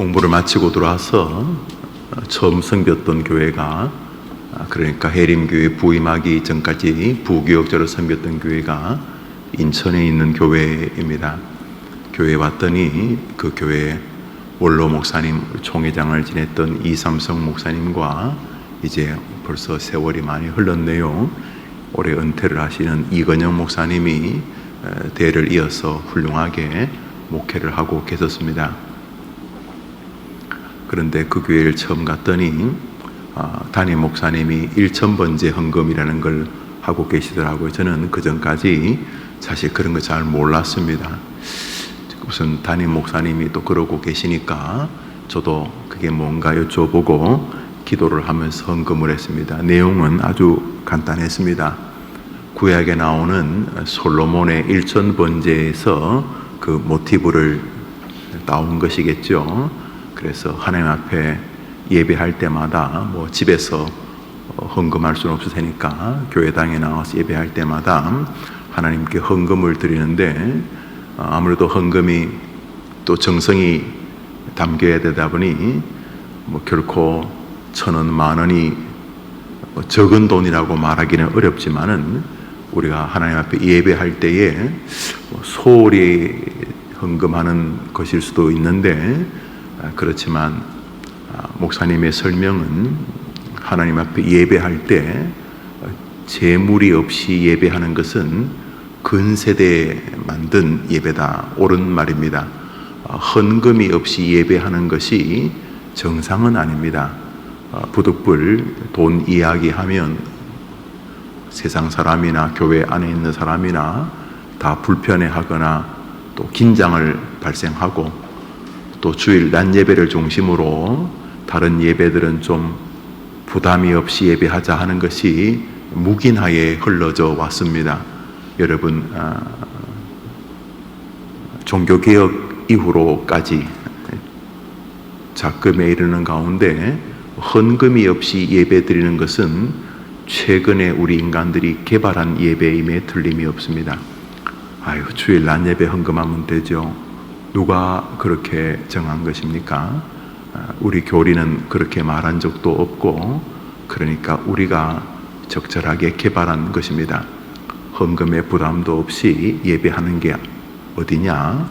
공부를 마치고 들어와서 처음 섬겼던 교회가, 그러니까 해림교회 부임하기 전까지 부교역자로 섬겼던 교회가 인천에 있는 교회입니다. 교회에 왔더니 그 교회 원로 목사님, 총회장을 지냈던 이삼성 목사님과 이제 벌써 세월이 많이 흘렀네요. 올해 은퇴를 하시는 이건영 목사님이 대를 이어서 훌륭하게 목회를 하고 계셨습니다. 그런데 그 교회를 처음 갔더니 담임 목사님이 1,000번째 헌금이라는 걸 하고 계시더라고요. 저는 그 전까지 사실 그런 거 잘 몰랐습니다. 무슨 담임 목사님이 또 그러고 계시니까 저도 그게 뭔가 여쭤보고 기도를 하면서 헌금을 했습니다. 내용은 아주 간단했습니다. 구약에 나오는 솔로몬의 1,000번째에서 그 모티브를 따온 것이겠죠. 그래서 하나님 앞에 예배할 때마다 집에서 헌금할 수는 없을 테니까 교회당에 나와서 예배할 때마다 하나님께 헌금을 드리는데, 아무래도 헌금이 또 정성이 담겨야 되다 보니 결코 1,000원, 10,000원이 적은 돈이라고 말하기는 어렵지만은 우리가 하나님 앞에 예배할 때에 소홀히 헌금하는 것일 수도 있는데, 그렇지만 목사님의 설명은 하나님 앞에 예배할 때 재물이 없이 예배하는 것은 근세대에 만든 예배다, 옳은 말입니다. 헌금이 없이 예배하는 것이 정상은 아닙니다. 부득불 돈 이야기하면 세상 사람이나 교회 안에 있는 사람이나 다 불편해하거나 또 긴장을 발생하고, 또 주일 낮 예배를 중심으로 다른 예배들은 좀 부담이 없이 예배하자 하는 것이 묵인하에 흘러져 왔습니다. 여러분, 종교개혁 이후로까지 작금에 이르는 가운데 헌금이 없이 예배 드리는 것은 최근에 우리 인간들이 개발한 예배임에 틀림이 없습니다. 아유, 주일 낮 예배 헌금하면 되죠. 누가 그렇게 정한 것입니까? 우리 교리는 그렇게 말한 적도 없고, 그러니까 우리가 적절하게 개발한 것입니다. 헌금의 부담도 없이 예배하는 게 어디냐?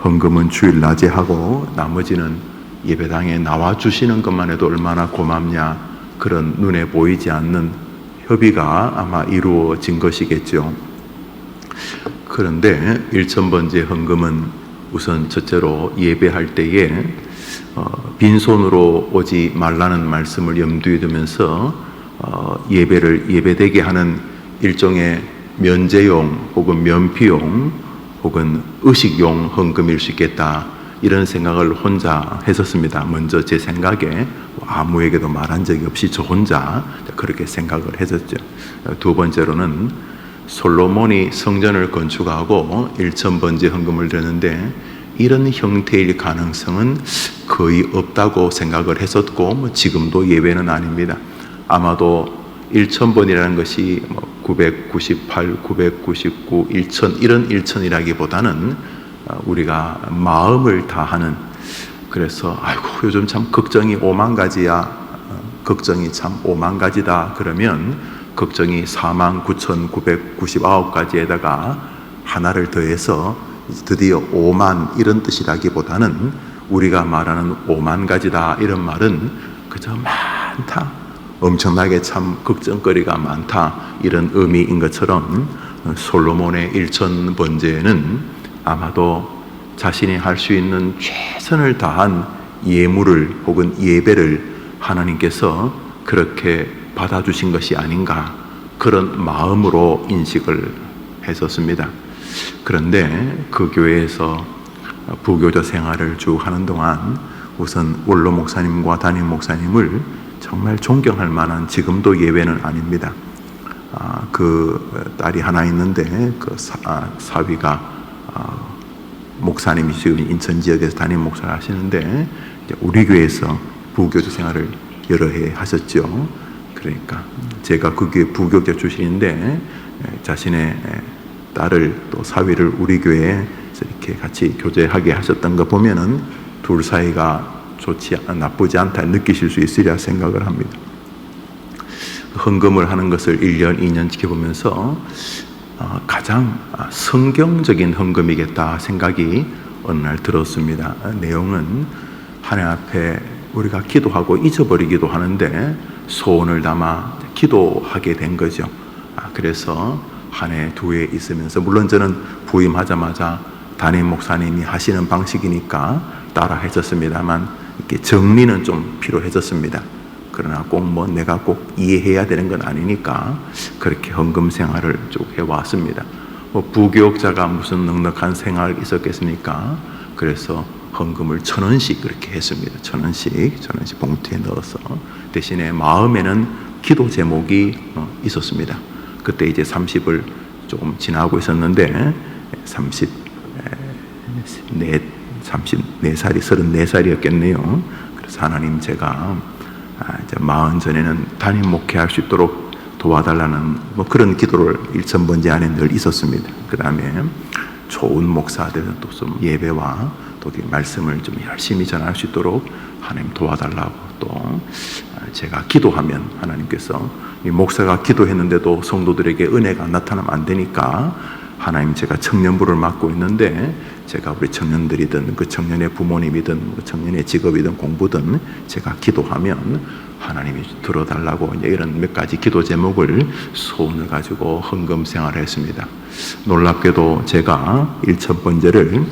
헌금은 주일 낮에 하고 나머지는 예배당에 나와 주시는 것만 해도 얼마나 고맙냐, 그런 눈에 보이지 않는 협의가 아마 이루어진 것이겠죠. 그런데 1,000번째 헌금은 우선 첫째로 예배할 때에 빈손으로 오지 말라는 말씀을 염두에 두면서 예배를 예배되게 하는 일종의 면제용 혹은 면피용 혹은 의식용 헌금일 수 있겠다, 이런 생각을 혼자 했었습니다. 먼저 제 생각에 아무에게도 말한 적이 없이 저 혼자 그렇게 생각을 했었죠. 두 번째로는 솔로몬이 성전을 건축하고 1,000번째 헌금을 드렸는데 이런 형태일 가능성은 거의 없다고 생각을 했었고, 지금도 예외는 아닙니다. 아마도 1,000번이라는 것이 998, 999, 1,000 이런 1,000이라기보다는 우리가 마음을 다하는, 그래서 아이고 요즘 참 걱정이 5만 가지야, 걱정이 참 5만 가지다 그러면 걱정이 49,999가지에다가 하나를 더해서 드디어 5만 이런 뜻이라기보다는 우리가 말하는 5만 가지다 이런 말은 그저 많다, 엄청나게 참 걱정거리가 많다, 이런 의미인 것처럼 솔로몬의 1,000번째는 아마도 자신이 할 수 있는 최선을 다한 예물을 혹은 예배를 하나님께서 그렇게 받아주신 것이 아닌가, 그런 마음으로 인식을 했었습니다. 그런데 그 교회에서 부교자 생활을 쭉 하는 동안 우선 원로 목사님과 담임 목사님을 정말 존경할 만한, 지금도 예외는 아닙니다. 그 딸이 하나 있는데 그 사위가 목사님이 지금 인천 지역에서 담임 목사를 하시는데 우리 교회에서 부교자 생활을 여러 해 하셨죠. 그러니까 제가 그 교회 부교자 출신인데 자신의 딸을 또 사위를 우리 교회에 이렇게 같이 교제하게 하셨던 거 보면은 둘 사이가 나쁘지 않다 느끼실 수 있으리라 생각을 합니다. 헌금을 하는 것을 1년, 2년 지켜보면서 가장 성경적인 헌금이겠다 생각이 어느 날 들었습니다. 내용은 하나님 앞에 우리가 기도하고 잊어버리기도 하는데 소원을 담아 기도하게 된 거죠. 그래서 한 해, 두 해 있으면서, 물론 저는 부임하자마자 담임 목사님이 하시는 방식이니까 따라 했었습니다만 이렇게 정리는 좀 필요해졌습니다. 그러나 꼭 내가 꼭 이해해야 되는 건 아니니까 그렇게 헌금 생활을 쭉 해왔습니다. 부교육자가 무슨 넉넉한 생활이 있었겠습니까? 그래서 헌금을 1,000원씩 그렇게 했습니다. 1,000원씩 봉투에 넣어서. 대신에 마음에는 기도 제목이 있었습니다. 그때 이제 30을 조금 지나고 있었는데 34살이 34살이었겠네요. 그래서 하나님, 제가 이제 40 전에는 담임 목회할 수 있도록 도와달라는 그런 기도를 1,000번째 안에 늘 있었습니다. 그 다음에 좋은 목사들은 또 좀 예배와 또 말씀을 좀 열심히 전할 수 있도록 하나님 도와달라고, 또 제가 기도하면 하나님께서, 이 목사가 기도했는데도 성도들에게 은혜가 나타나면 안 되니까 하나님, 제가 청년부를 맡고 있는데 제가 우리 청년들이든 그 청년의 부모님이든 그 청년의 직업이든 공부든 제가 기도하면 하나님이 들어달라고, 이런 몇 가지 기도 제목을 소원을 가지고 헌금 생활을 했습니다. 놀랍게도 제가 1,000번째를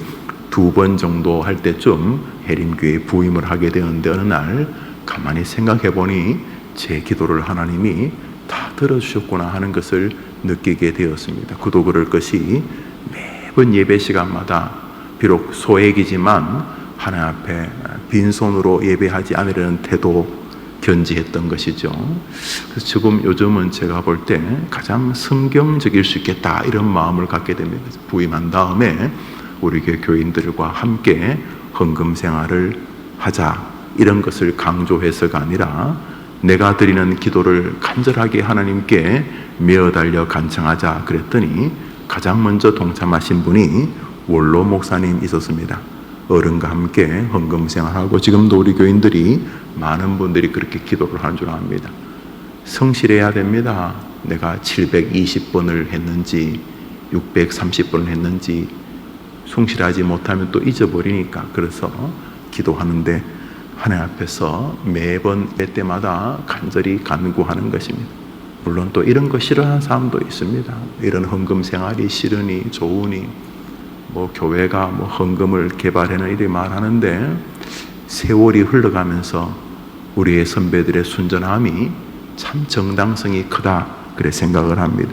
2번 정도 할 때쯤 해림교회 부임을 하게 되었는데, 어느 날 가만히 생각해 보니 제 기도를 하나님이 다 들어주셨구나 하는 것을 느끼게 되었습니다. 그도 그럴 것이 매번 예배 시간마다 비록 소액이지만 하나님 앞에 빈손으로 예배하지 않으려는 태도 견지했던 것이죠. 그래서 요즘은 제가 볼 때 가장 성경적일 수 있겠다 이런 마음을 갖게 됩니다. 부임한 다음에 우리 교인들과 함께 헌금 생활을 하자, 이런 것을 강조해서가 아니라 내가 드리는 기도를 간절하게 하나님께 메어달려 간청하자 그랬더니 가장 먼저 동참하신 분이 원로 목사님 있었습니다. 어른과 함께 헌금 생활하고, 지금도 우리 교인들이 많은 분들이 그렇게 기도를 하는 줄 압니다. 성실해야 됩니다. 내가 720번을 했는지 630번을 했는지 성실하지 못하면 또 잊어버리니까, 그래서 기도하는데 하나님 앞에서 매번 때마다 간절히 간구하는 것입니다. 물론 또 이런 거 싫어하는 사람도 있습니다. 이런 헌금 생활이 싫으니 좋으니 교회가 헌금을 개발해는 이렇게 말하는데, 세월이 흘러가면서 우리의 선배들의 순전함이 참 정당성이 크다 그래 생각을 합니다.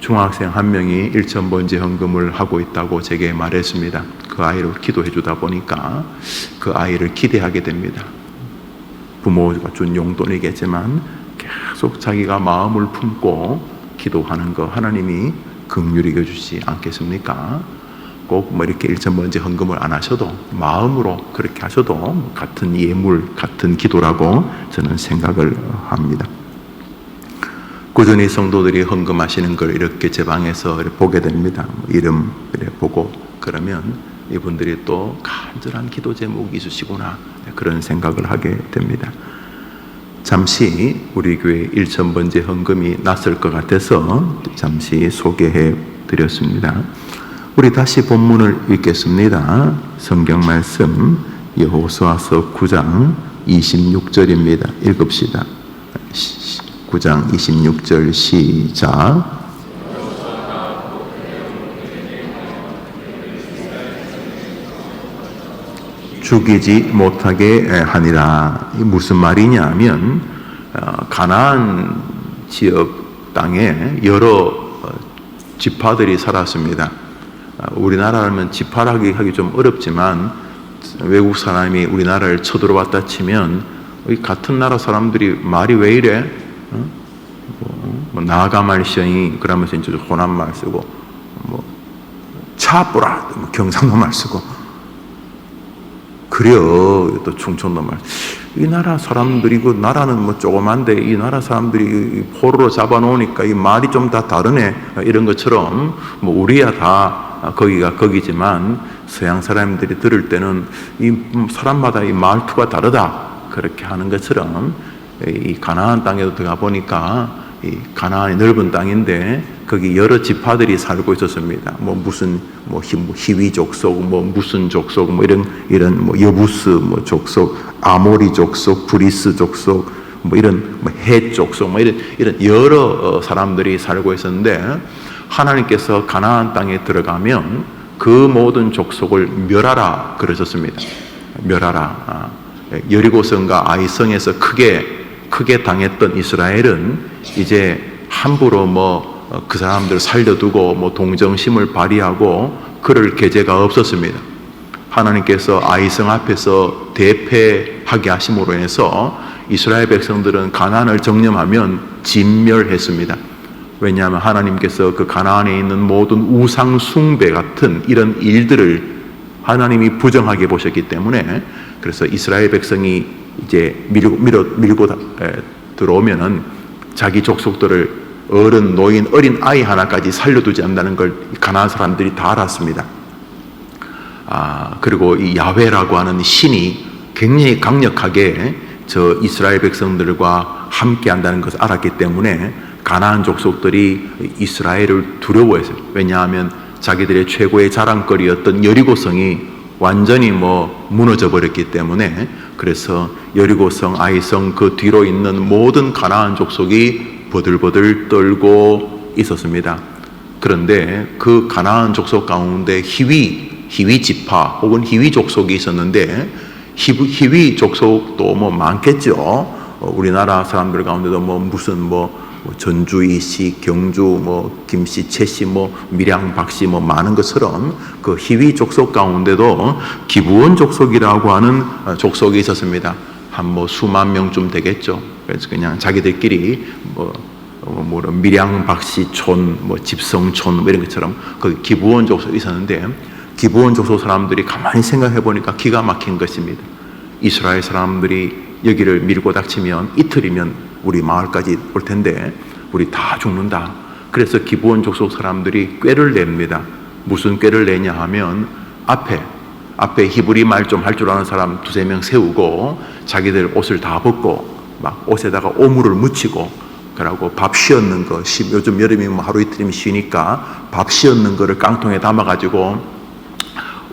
중학생 한 명이 1,000번째 헌금을 하고 있다고 제게 말했습니다. 그 아이를 기도해 주다 보니까 그 아이를 기대하게 됩니다. 부모가 준 용돈이겠지만 계속 자기가 마음을 품고 기도하는 거 하나님이 긍휼히 여겨주지 않겠습니까? 꼭 이렇게 1,000번째 헌금을 안 하셔도 마음으로 그렇게 하셔도 같은 예물, 같은 기도라고 저는 생각을 합니다. 꾸준히 성도들이 헌금하시는 걸 이렇게 제 방에서 보게 됩니다. 이름 보고, 그러면 이분들이 또 간절한 기도 제목이 있으시구나, 그런 생각을 하게 됩니다. 잠시 우리 교회 1,000번째 헌금이 낯설 것 같아서 잠시 소개해 드렸습니다. 우리 다시 본문을 읽겠습니다. 성경 말씀 여호수아서 9장 26절입니다. 읽읍시다. 9장 26절 시작. 죽이지 못하게 하니라. 무슨 말이냐 하면 가나안 지역 땅에 여러 지파들이 살았습니다. 우리나라라면 지파라기 하기 좀 어렵지만 외국 사람이 우리나라를 쳐들어왔다 치면 같은 나라 사람들이 말이 왜 이래? 나가말시이 그러면서 이제 호남말 쓰고 차뿌라 경상도 말 쓰고 그래요. 또 충청도 말. 이 나라 사람들이, 그 나라는 조그만데 이 나라 사람들이 포로로 잡아놓으니까 이 말이 좀 다 다르네, 이런 것처럼 우리야 다 거기가 거기지만 서양 사람들이 들을 때는 이 사람마다 이 말투가 다르다 그렇게 하는 것처럼 이 가나안 땅에도 들어가 보니까 이 가나안이 넓은 땅인데 거기 여러 지파들이 살고 있었습니다. 뭐 무슨 뭐 히위 족속, 뭐 무슨 족속, 뭐 이런 뭐 여부스 뭐 족속, 아모리 족속, 브리스 족속, 뭐 이런 뭐 헷 족속, 뭐 이런 여러 사람들이 살고 있었는데 하나님께서 가나안 땅에 들어가면 그 모든 족속을 멸하라 그러셨습니다. 멸하라. 여리고성과 아이성에서 크게 당했던 이스라엘은 이제 함부로 뭐 그 사람들을 살려두고 뭐 동정심을 발휘하고 그럴 계제가 없었습니다. 하나님께서 아이성 앞에서 대패하게 하심으로 인해서 이스라엘 백성들은 가나안을 정령하면 진멸했습니다. 왜냐하면 하나님께서 그 가나안에 있는 모든 우상 숭배 같은 이런 일들을 하나님이 부정하게 보셨기 때문에 그래서 이스라엘 백성이 이제 밀고 들어오면은 자기 족속들을 어른, 노인, 어린 아이 하나까지 살려두지 않는다는 걸 가나안 사람들이 다 알았습니다. 그리고 이 야훼라고 하는 신이 굉장히 강력하게 저 이스라엘 백성들과 함께 한다는 것을 알았기 때문에 가나안 족속들이 이스라엘을 두려워했어요. 왜냐하면 자기들의 최고의 자랑거리였던 여리고성이 완전히 뭐 무너져 버렸기 때문에 그래서 여리고성, 아이성 그 뒤로 있는 모든 가나안 족속이 버들버들 떨고 있었습니다. 그런데 그 가나안 족속 가운데 히위 지파 혹은 히위 족속이 있었는데 히위 족속도 뭐 많겠죠. 우리나라 사람들 가운데도 뭐 무슨 뭐 전주, 이씨, 경주, 뭐 김씨, 채씨, 뭐 밀양, 박씨 뭐 많은 것처럼 그 히위 족속 가운데도 기브온 족속이라고 하는 족속이 있었습니다. 한 뭐 수만 명쯤 되겠죠. 그래서 그냥 자기들끼리 뭐 밀양, 박씨 촌, 뭐 집성촌 뭐 이런 것처럼 그 기브온 족속이 있었는데 기브온 족속 사람들이 가만히 생각해 보니까 기가 막힌 것입니다. 이스라엘 사람들이 여기를 밀고 닥치면 이틀이면 우리 마을까지 올 텐데 우리 다 죽는다. 그래서 기브온 족속 사람들이 꾀를 냅니다. 무슨 꾀를 내냐 하면 앞에 히브리 말 좀 할 줄 아는 사람 두세 명 세우고 자기들 옷을 다 벗고 막 옷에다가 오물을 묻히고 그러고 밥 씌얹는 거 요즘 여름이 뭐 하루 이틀이면 쉬니까 밥 씌얹는 거를 깡통에 담아가지고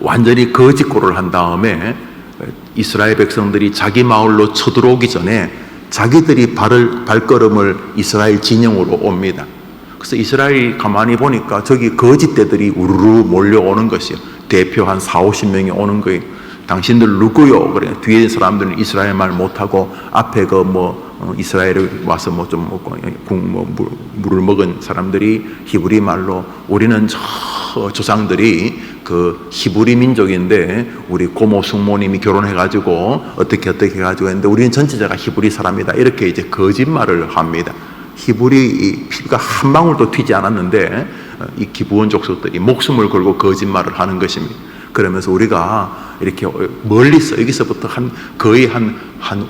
완전히 거짓고를 한 다음에 이스라엘 백성들이 자기 마을로 쳐들어오기 전에 자기들이 발걸음을 이스라엘 진영으로 옵니다. 그래서 이스라엘이 가만히 보니까 저기 거짓대들이 우르르 몰려오는 것이요. 대표 한 40-50명이 오는 거예요. 당신들 누구요? 그래. 뒤에 사람들은 이스라엘 말 못하고 앞에 이스라엘에 와서 물을 먹은 사람들이 히브리 말로 우리는 저 조상들이 그 히브리 민족인데 우리 고모 숙모님이 결혼해가지고 어떻게 해가지고 했는데 우리는 전체자가 히브리 사람이다. 이렇게 이제 거짓말을 합니다. 히브리 피가 한 방울도 튀지 않았는데 이 기브온 족속들이 목숨을 걸고 거짓말을 하는 것입니다. 그러면서 우리가 이렇게 멀리서 여기서부터 거의 한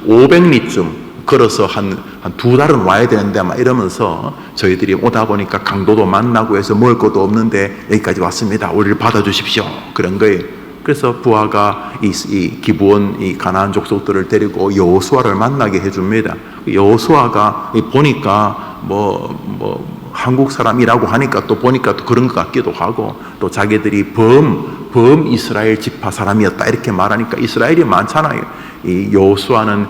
500리쯤 걸어서 한 두 달은 와야 되는데 막 이러면서 저희들이 오다 보니까 강도도 만나고 해서 먹을 것도 없는데 여기까지 왔습니다. 우리를 받아주십시오. 그런 거예요. 그래서 부하가 이 기브온 이 가나안 족속들을 데리고 여호수아를 만나게 해줍니다. 여호수아가 보니까 한국 사람이라고 하니까 또 보니까 또 그런 것 같기도 하고 또 자기들이 범 이스라엘 지파 사람이었다 이렇게 말하니까 이스라엘이 많잖아요. 이 여호수아는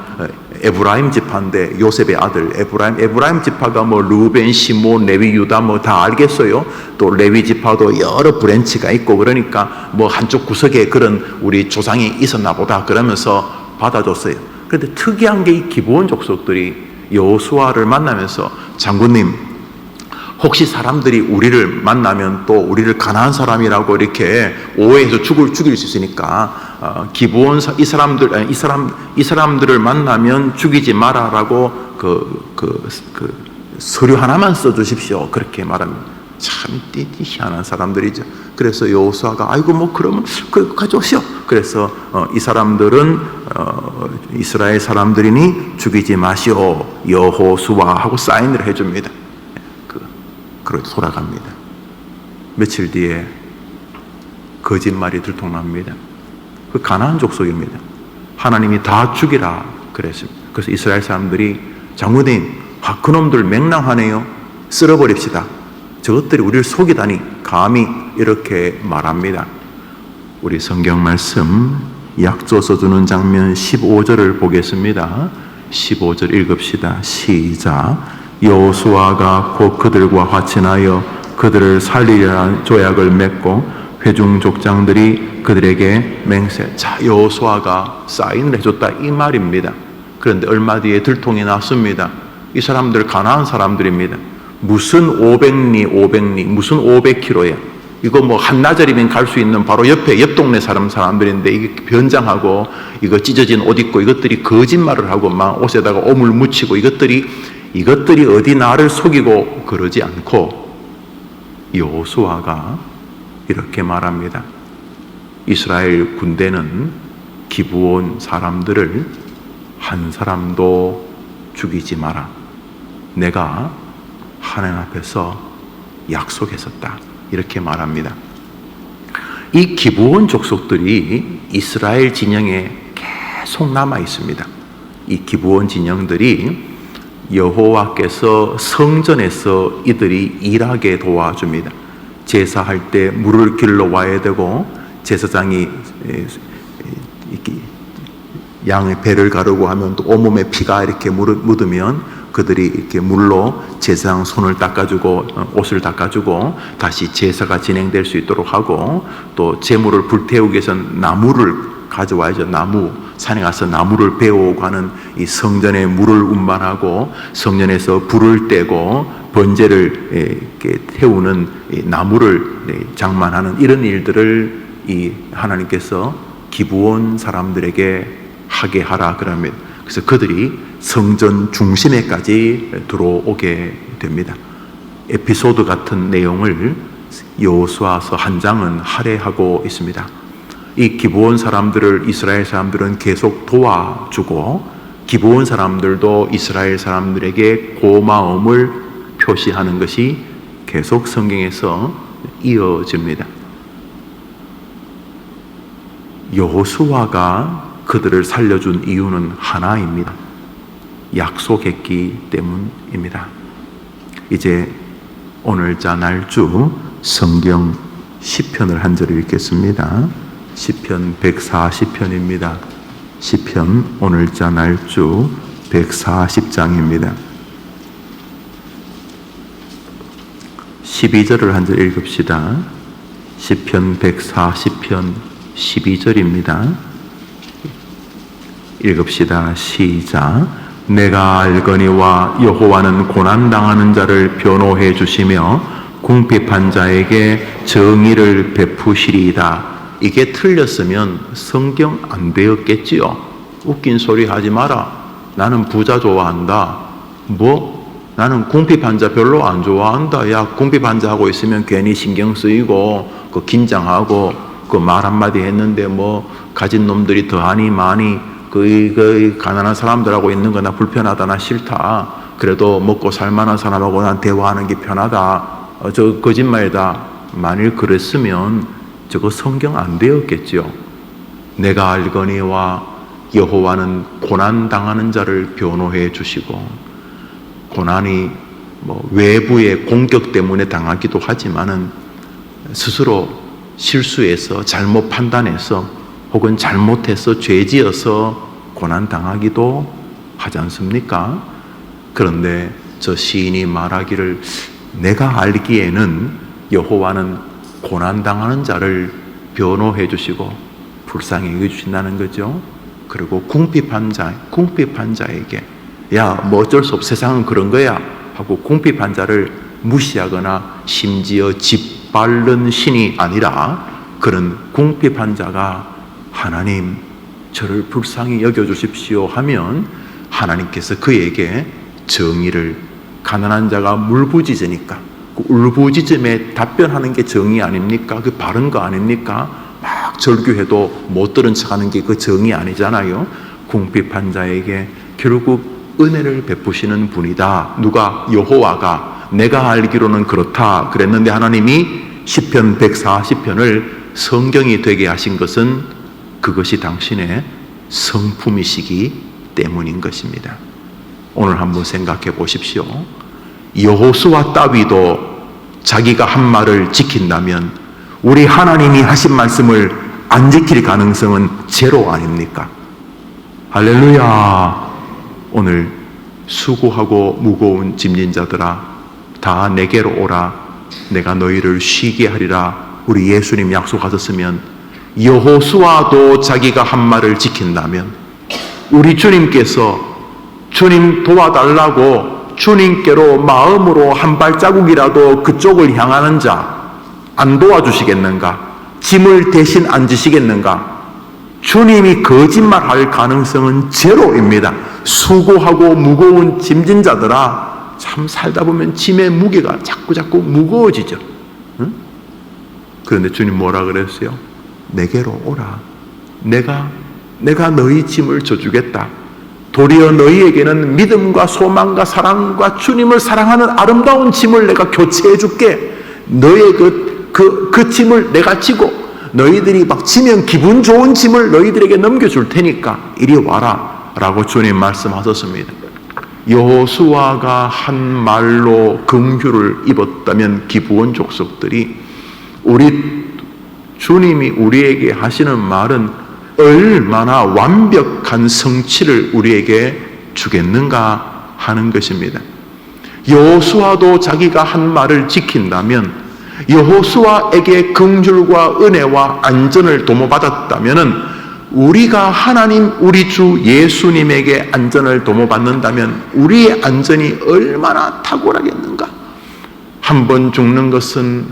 에브라임 지파인데 요셉의 아들 에브라임 지파가 뭐 루벤, 시몬, 레위, 유다 뭐 다 알겠어요. 또 레위 지파도 여러 브랜치가 있고 그러니까 뭐 한쪽 구석에 그런 우리 조상이 있었나 보다 그러면서 받아줬어요. 그런데 특이한 게 이 기브온 족속들이 여호수아를 만나면서 장군님 혹시 사람들이 우리를 만나면 또 우리를 가나안 사람이라고 이렇게 오해해서 죽일 수 있으니까 기브온 이 사람들을 만나면 죽이지 마라라고 그 서류 하나만 써주십시오. 그렇게 말합니다. 참 희한한 사람들이죠. 그래서 여호수아가 아이고 뭐 그러면 가져오시오. 그래서 이 사람들은 이스라엘 사람들이니 죽이지 마시오. 여호수아 하고 사인을 해줍니다. 그렇게 돌아갑니다. 며칠 뒤에 거짓말이 들통납니다. 그 가나안 족속입니다. 하나님이 다 죽이라 그랬습니다. 그래서 이스라엘 사람들이 장로님, 그놈들 맹랑하네요. 쓸어버립시다. 저것들이 우리를 속이다니 감히 이렇게 말합니다. 우리 성경 말씀 약조서 주는 장면 15절을 보겠습니다. 15절 읽읍시다. 시작. 여호수아가 곧 그들과 화친하여 그들을 살리려는 조약을 맺고 회중 족장들이 그들에게 맹세. 자, 여호수아가 사인을 해줬다 이 말입니다. 그런데 얼마 뒤에 들통이 났습니다. 이 사람들 가나안 사람들입니다. 무슨 500리 무슨 500km야. 이거 뭐 한나절이면 갈 수 있는 바로 옆 동네 사람들인데 이게 변장하고 이거 찢어진 옷 입고 이것들이 거짓말을 하고 막 옷에다가 오물 묻히고 이것들이 어디 나를 속이고 그러지 않고 여호수아가 이렇게 말합니다. 이스라엘 군대는 기브온 사람들을 한 사람도 죽이지 마라. 내가 하나님 앞에서 약속했었다. 이렇게 말합니다. 이 기브온 족속들이 이스라엘 진영에 계속 남아 있습니다. 이 기브온 진영들이 여호와께서 성전에서 이들이 일하게 도와줍니다. 제사할 때 물을 길러 와야 되고 제사장이 양의 배를 가르고 하면 또 온몸에 피가 이렇게 묻으면 그들이 이렇게 물로 제사장 손을 닦아주고 옷을 닦아주고 다시 제사가 진행될 수 있도록 하고 또 제물을 불태우기 위해서는 나무를 가져와야죠. 산에 가서 나무를 베어오고 하는 이 성전에 물을 운반하고 성전에서 불을 떼고 번제를 이렇게 태우는 나무를 장만하는 이런 일들을 이 하나님께서 기브온 사람들에게 하게 하라 그럽니다. 그래서 그들이 성전 중심에까지 들어오게 됩니다. 에피소드 같은 내용을 여호수아서 한 장은 할애하고 있습니다. 이 기브온 사람들을 이스라엘 사람들은 계속 도와주고 기브온 사람들도 이스라엘 사람들에게 고마움을 표시하는 것이 계속 성경에서 이어집니다. 여호수아가 그들을 살려준 이유는 하나입니다. 약속했기 때문입니다. 이제 오늘자 날주 성경 시편을 한 절 읽겠습니다. 시편 140편입니다. 시편 오늘자 날주 140장입니다. 12절을 한 절 읽읍시다. 시편 140편 12절입니다. 읽읍시다. 시작. 내가 알거니와 여호와는 고난당하는 자를 변호해 주시며 궁핍한 자에게 정의를 베푸시리이다. 이게 틀렸으면 성경 안 되었겠지요. 웃긴 소리 하지 마라. 나는 부자 좋아한다. 나는 궁핍한 자 별로 안 좋아한다. 야, 궁핍한 자 하고 있으면 괜히 신경 쓰이고 긴장하고 말 한마디 했는데 가진 놈들이 더하니 많이 그 가난한 사람들하고 있는 거 나 불편하다. 나 싫다. 그래도 먹고 살만한 사람하고 난 대화하는 게 편하다. 저 거짓말이다. 만일 그랬으면 저거 성경 안 되었겠죠. 내가 알거니와 여호와는 고난당하는 자를 변호해 주시고, 고난이 외부의 공격 때문에 당하기도 하지만은 스스로 실수해서 잘못 판단해서 혹은 잘못해서 죄지어서 고난당하기도 하지 않습니까? 그런데 저 시인이 말하기를 내가 알기에는 여호와는 고난당하는 자를 변호해 주시고 불쌍히 여겨주신다는 거죠. 그리고 궁핍한 자에게 야, 어쩔 수 없어, 세상은 그런 거야 하고 궁핍한 자를 무시하거나 심지어 짓밟는 신이 아니라 그런 궁핍한 자가 하나님 저를 불쌍히 여겨주십시오 하면 하나님께서 그에게 정의를, 가난한 자가 물부짖으니까 그 울부짖음에 답변하는 게 정의 아닙니까? 그 바른 거 아닙니까? 막 절규해도 못 들은 척하는 게 그 정의 아니잖아요. 궁핍한 자에게 결국 은혜를 베푸시는 분이다. 누가? 여호와가. 내가 알기로는 그렇다 그랬는데 하나님이 시편 140편을 성경이 되게 하신 것은 그것이 당신의 성품이시기 때문인 것입니다. 오늘 한번 생각해 보십시오. 여호수아 다윗도 자기가 한 말을 지킨다면 우리 하나님이 하신 말씀을 안 지킬 가능성은 제로 아닙니까? 할렐루야. 오늘 수고하고 무거운 짐진 자들아 다 내게로 오라 내가 너희를 쉬게 하리라. 우리 예수님 약속하셨으면 여호수아도 자기가 한 말을 지킨다면 우리 주님께서 주님 도와달라고 주님께로 마음으로 한 발자국이라도 그쪽을 향하는 자 안 도와주시겠는가? 짐을 대신 안 지시겠는가? 주님이 거짓말할 가능성은 제로입니다. 수고하고 무거운 짐진 자들아 참 살다 보면 짐의 무게가 자꾸 무거워지죠. 응? 그런데 주님 뭐라 그랬어요? 내게로 오라. 내가 너희 짐을 져주겠다. 도리어 너희에게는 믿음과 소망과 사랑과 주님을 사랑하는 아름다운 짐을 내가 교체해 줄게. 너의 그 짐을 내가 지고 너희들이 막 지면 기분 좋은 짐을 너희들에게 넘겨줄 테니까 이리 와라 라고 주님 말씀하셨습니다. 여호수아가 한 말로 긍휼을 입었다면 기브온 족속들이 우리 주님이 우리에게 하시는 말은 얼마나 완벽한 성취를 우리에게 주겠는가 하는 것입니다. 여호수아도 자기가 한 말을 지킨다면 여호수아에게 긍휼과 은혜와 안전을 도모받았다면 우리가 하나님 우리 주 예수님에게 안전을 도모받는다면 우리의 안전이 얼마나 탁월하겠는가. 한 번 죽는 것은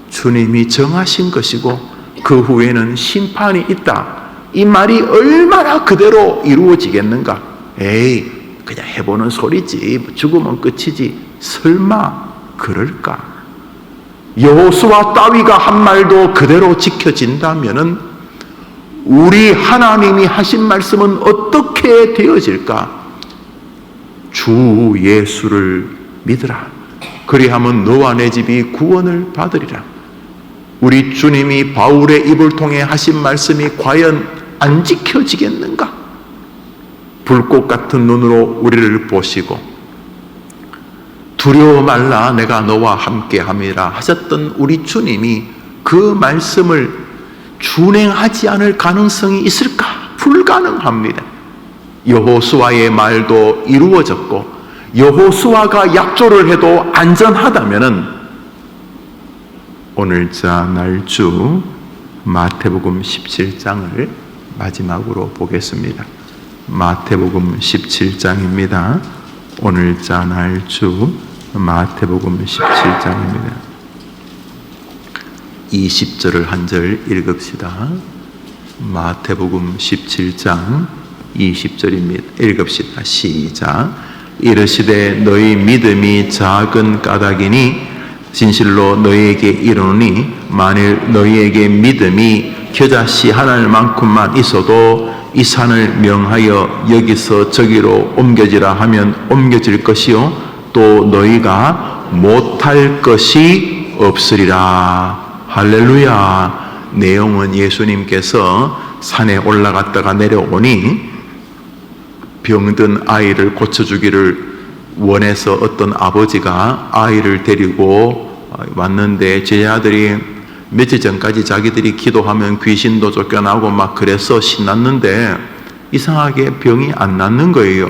주님이 정하신 것이고 그 후에는 심판이 있다. 이 말이 얼마나 그대로 이루어지겠는가. 에이 그냥 해보는 소리지 죽으면 끝이지 설마 그럴까. 여호수아 따위가 한 말도 그대로 지켜진다면은 우리 하나님이 하신 말씀은 어떻게 되어질까? 주 예수를 믿으라. 그리하면 너와 내 집이 구원을 받으리라. 우리 주님이 바울의 입을 통해 하신 말씀이 과연 안 지켜지겠는가? 불꽃 같은 눈으로 우리를 보시고 두려워 말라 내가 너와 함께 함이라 하셨던 우리 주님이 그 말씀을 준행하지 않을 가능성이 있을까? 불가능합니다. 여호수아의 말도 이루어졌고 여호수아가 약조를 해도 안전하다면은 오늘자 날주 마태복음 17장을 마지막으로 보겠습니다. 마태복음 17장입니다. 오늘자 날주 마태복음 17장입니다. 20절을 한 절 읽읍시다. 마태복음 17장 20절입니다. 읽읍시다. 시작. 이르시되 너희 믿음이 작은 까닭이니 진실로 너희에게 이르노니 만일 너희에게 믿음이 겨자씨 하나만큼만 있어도 이 산을 명하여 여기서 저기로 옮겨지라 하면 옮겨질 것이요 또 너희가 못할 것이 없으리라. 할렐루야. 내용은 예수님께서 산에 올라갔다가 내려오니 병든 아이를 고쳐주기를 원해서 어떤 아버지가 아이를 데리고 왔는데 제자들이 며칠 전까지 자기들이 기도하면 귀신도 쫓겨나고 막 그래서 신났는데 이상하게 병이 안 낫는 거예요.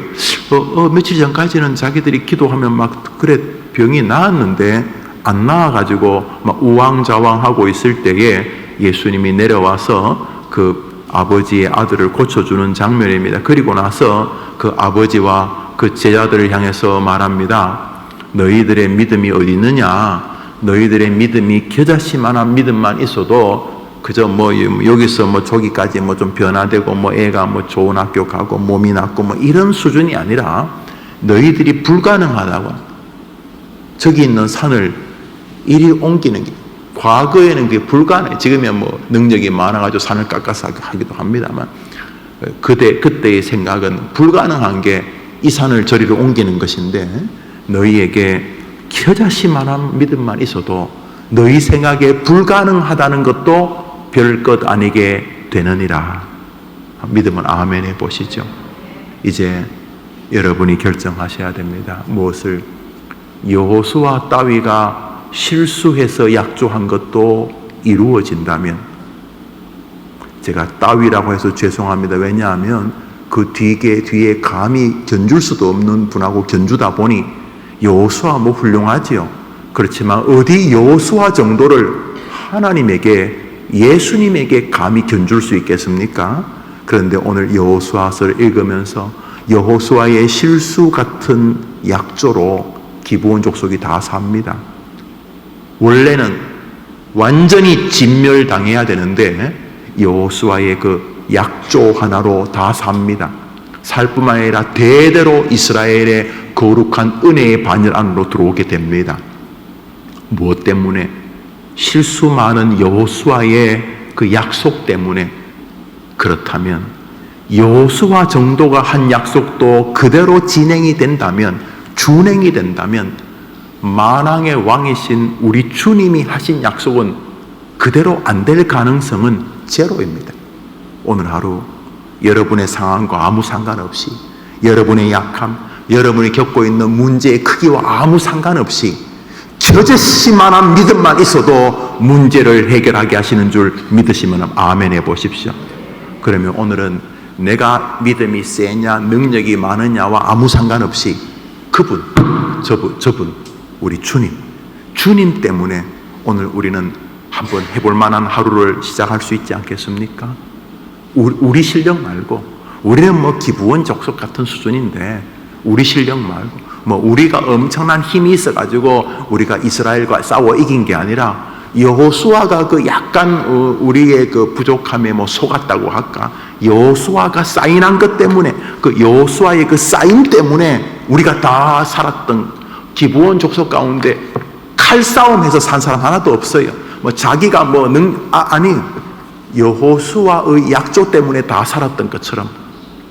며칠 전까지는 자기들이 기도하면 막 그래 병이 나았는데 안 나아가지고 막 우왕좌왕하고 있을 때에 예수님이 내려와서 그 아버지의 아들을 고쳐주는 장면입니다. 그리고 나서 그 아버지와 그 제자들을 향해서 말합니다. 너희들의 믿음이 어디 있느냐? 너희들의 믿음이 겨자씨만한 믿음만 있어도 그저 뭐 여기서 뭐 저기까지 뭐 좀 변화되고 뭐 애가 뭐 좋은 학교 가고 몸이 낫고 뭐 이런 수준이 아니라 너희들이 불가능하다고 저기 있는 산을 이리 옮기는 게 과거에는 그게 불가능해. 지금이야 뭐 능력이 많아가지고 산을 깎아서 하기도 합니다만 그때의 생각은 불가능한 게 이 산을 저리로 옮기는 것인데 너희에게 겨자씨만한 믿음만 있어도 너희 생각에 불가능하다는 것도 별것 아니게 되느니라. 믿으면 아멘 해보시죠. 이제 여러분이 결정하셔야 됩니다. 무엇을? 여호수아 따위가 실수해서 약조한 것도 이루어진다면, 제가 따위라고 해서 죄송합니다. 왜냐하면 그 뒤에 감히 견줄 수도 없는 분하고 견주다 보니 여호수아 뭐 훌륭하지요. 그렇지만 어디 여호수아 정도를 하나님에게, 예수님에게 감히 견줄 수 있겠습니까? 그런데 오늘 여호수아서를 읽으면서 여호수아의 실수 같은 약조로 기브온 족속이 다 삽니다. 원래는 완전히 진멸당해야 되는데 여호수아의 그 약조 하나로 다 삽니다. 살 뿐만 아니라 대대로 이스라엘의 거룩한 은혜의 반열 안으로 들어오게 됩니다. 무엇 때문에? 실수 많은 여호수아의 그 약속 때문에. 그렇다면 여호수아 정도가 한 약속도 그대로 진행이 된다면, 준행이 된다면, 만왕의 왕이신 우리 주님이 하신 약속은 그대로 안 될 가능성은 제로입니다. 오늘 하루 여러분의 상황과 아무 상관없이, 여러분의 약함, 여러분이 겪고 있는 문제의 크기와 아무 상관없이 겨자씨만한 믿음만 있어도 문제를 해결하게 하시는 줄 믿으시면 아멘 해보십시오. 그러면 오늘은 내가 믿음이 세냐 능력이 많으냐와 아무 상관없이 그분, 저분 우리 주님 때문에 오늘 우리는 한번 해볼 만한 하루를 시작할 수 있지 않겠습니까? 우리 실력 말고, 우리는 뭐 기브온 족속 같은 수준인데 우리 실력 말고, 뭐 우리가 엄청난 힘이 있어가지고 우리가 이스라엘과 싸워 이긴 게 아니라 여호수아가 그 약간 우리의 그 부족함에 뭐 속았다고 할까? 여호수아가 사인한 것 때문에, 그 여호수아의 그 사인 때문에 우리가 다 살았던 기브온 족속 가운데 칼싸움해서 산 사람 하나도 없어요. 뭐 자기가 뭐 아니, 여호수아의 약조 때문에 다 살았던 것처럼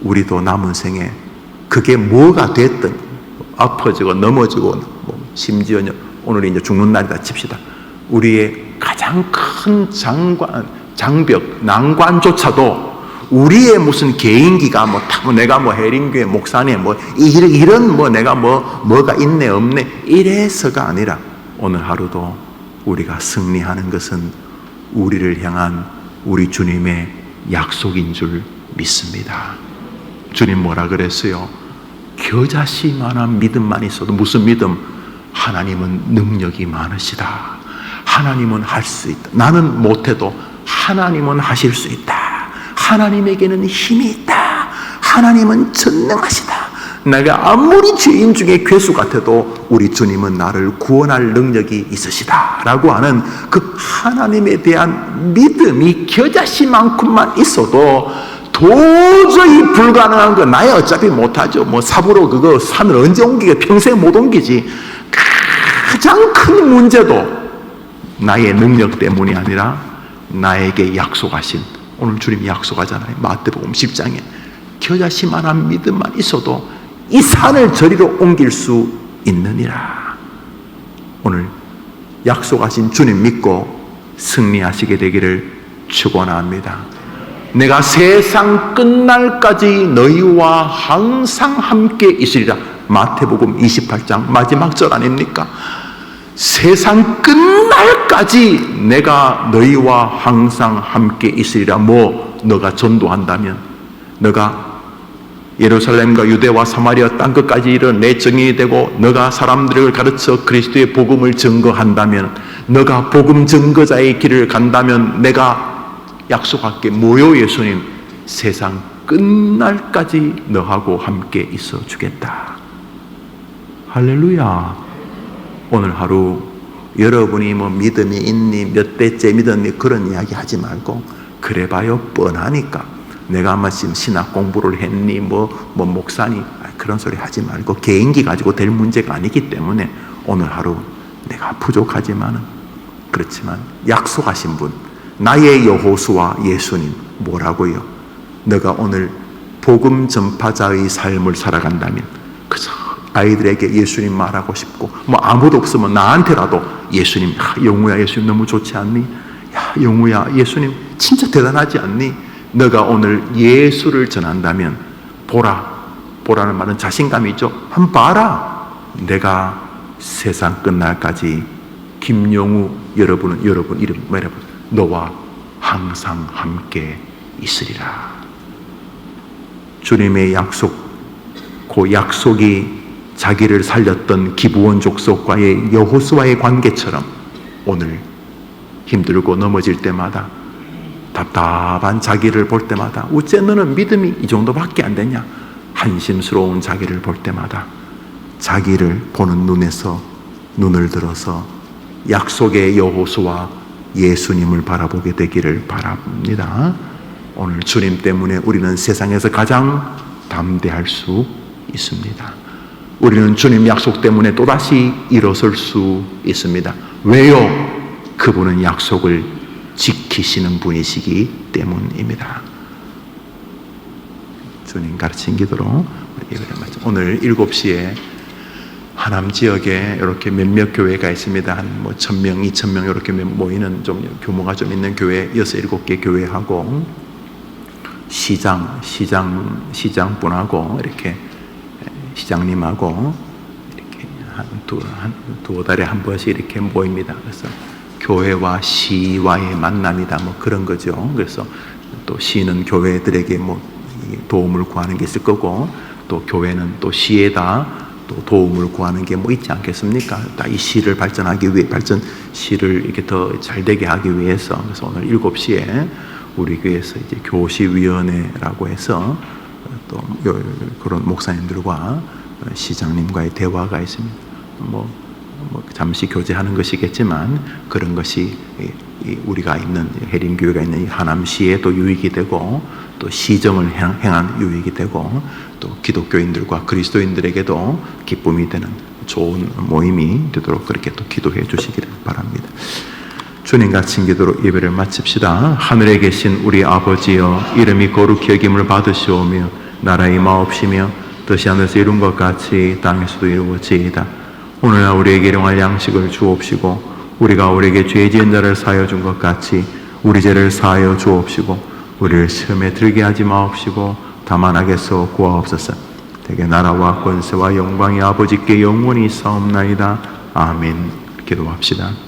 우리도 남은 생에 그게 뭐가 됐든 아파지고 넘어지고 뭐 심지어 오늘 이제 죽는 날이다 칩시다. 우리의 가장 큰 장벽, 난관조차도 우리의 무슨 개인기가 내가 해림교회 목사네 이런 내가 뭐가 있네 없네 이래서가 아니라 오늘 하루도 우리가 승리하는 것은 우리를 향한 우리 주님의 약속인 줄 믿습니다. 주님 뭐라 그랬어요? 겨자씨만한 믿음만 있어도. 무슨 믿음? 하나님은 능력이 많으시다. 하나님은 할 수 있다. 나는 못해도 하나님은 하실 수 있다. 하나님에게는 힘이 있다. 하나님은 전능하시다. 내가 아무리 죄인 중에 괴수 같아도 우리 주님은 나를 구원할 능력이 있으시다 라고 하는 그 하나님에 대한 믿음이 겨자씨만큼만 있어도 도저히 불가능한 거 나야 어차피 못하죠. 삽으로 그거 산을 언제 옮기게, 평생 못 옮기지. 가장 큰 문제도 나의 능력 때문이 아니라 나에게 약속하신, 오늘 주님이 약속하잖아요. 마태복음 10장에 겨자씨만한 믿음만 있어도 이 산을 저리로 옮길 수 있느니라. 오늘 약속하신 주님 믿고 승리하시게 되기를 축원합니다. 내가 세상 끝날까지 너희와 항상 함께 있으리라. 마태복음 28장 마지막 절 아닙니까? 세상 끝날까지 내가 너희와 항상 함께 있으리라. 너가 전도한다면, 너가 예루살렘과 유대와 사마리아 땅끝까지 이른 내 증인이 되고 너가 사람들을 가르쳐 그리스도의 복음을 증거한다면, 너가 복음 증거자의 길을 간다면 내가 약속할게. 뭐요 예수님? 세상 끝날까지 너하고 함께 있어 주겠다. 할렐루야. 오늘 하루 여러분이 믿음이 있니, 몇 대째 믿었니 그런 이야기 하지 말고, 그래봐요 뻔하니까. 내가 지금 신학 공부를 했니, 목사니, 그런 소리 하지 말고, 개인기 가지고 될 문제가 아니기 때문에 오늘 하루 내가 부족하지만은, 그렇지만 약속하신 분, 나의 여호수아 예수님 뭐라고요? 너가 오늘 복음 전파자의 삶을 살아간다면 그저 아이들에게 예수님 말하고 싶고, 아무도 없으면 나한테라도 예수님, 영우야 예수님 너무 좋지 않니? 야 영우야, 예수님 진짜 대단하지 않니? 너가 오늘 예수를 전한다면 보라는 말은 자신감이죠. 한번 봐라. 내가 세상 끝날까지 김영우 여러분 이름 뭐라고? 너와 항상 함께 있으리라. 주님의 약속, 그 약속이 자기를 살렸던 기브온 족속과의 여호수아의 관계처럼 오늘 힘들고 넘어질 때마다, 답답한 자기를 볼 때마다, 어째 너는 믿음이 이 정도밖에 안 되냐, 한심스러운 자기를 볼 때마다 자기를 보는 눈에서 눈을 들어서 약속의 여호수아 예수님을 바라보게 되기를 바랍니다. 오늘 주님 때문에 우리는 세상에서 가장 담대할 수 있습니다. 우리는 주님 약속 때문에 또다시 일어설 수 있습니다. 왜요? 그분은 약속을 지키시는 분이시기 때문입니다. 주님 가르친 기도로 오늘 7시에 하남 지역에 이렇게 몇몇 교회가 있습니다. 한 1,000명, 2,000명 이렇게 모이는 좀 규모가 좀 있는 교회 6, 7개 교회하고 시장분하고 이렇게 시장님하고 이렇게 두어 달에 한 번씩 이렇게 모입니다. 그래서 교회와 시와의 만남이다, 그런 거죠. 그래서 또 시는 교회들에게 도움을 구하는 게 있을 거고, 또 교회는 또 시에다 또 도움을 구하는 게 있지 않겠습니까? 이 시를 발전하기 위해, 시를 이렇게 더 잘 되게 하기 위해서. 그래서 오늘 7시에 우리 교회에서 이제 교시위원회라고 해서 또 그런 목사님들과 시장님과의 대화가 있습니다. 잠시 교제하는 것이겠지만 그런 것이 우리가 있는 해림교회가 있는 이 하남시에 또 유익이 되고, 또 시정을 행한 유익이 되고, 또 기독교인들과 그리스도인들에게도 기쁨이 되는 좋은 모임이 되도록 그렇게 또 기도해 주시기를 바랍니다. 주님 같은 기도로 예배를 마칩시다. 하늘에 계신 우리 아버지여, 이름이 거룩히 여김을 받으시오며 나라의 마옵시며 뜻이 하늘에서 이룬 것 같이 땅에서도 이루어지이다. 오늘날 우리에게 일용할 양식을 주옵시고, 우리가 우리에게 죄 지은 자를 사하여 준 것 같이 우리 죄를 사하여 주옵시고, 우리를 시험에 들게 하지 마옵시고 다만 악에서 구하옵소서. 대개 나라와 권세와 영광이 아버지께 영원히 있사옵나이다. 아멘. 기도합시다.